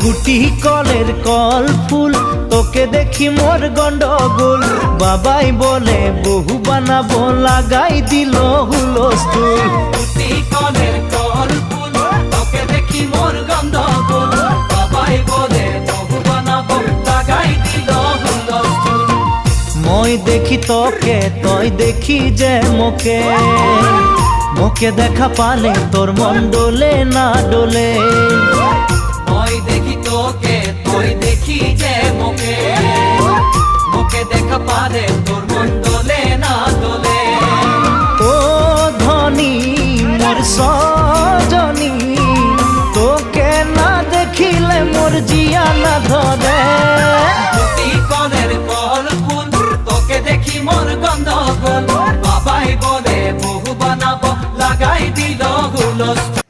গুটি কলের কল ফুল তোকে দেখি মোর গন্ডগোল বাবাই বলে বহু বানাবো লাগাই দিল হুলস্থুল গুটি কলের কল ফুল তোকে দেখি মোর গন্ডগোল বাবাই বলে বহু বানাবো লাগাই দিল হুলস্থুল মই দেখি তোকে তই দেখি যে মোকে মোকে দেখা পালে তোর মন ডোলে না ডোলে মই দেখি তোকে তুই দেখি যে মোকে মোকে দেখা পারে তোর মন দোলে না দোলে ও ধনী মোর সজনী তোকে না দেখিলে মোর জিয়া না ধরে গুটি কলের কল ফুল তোকে দেখি মোর গন্ডগোল বাবাই বলে বহু বানাবো লাগাই দিল হুলস্থুল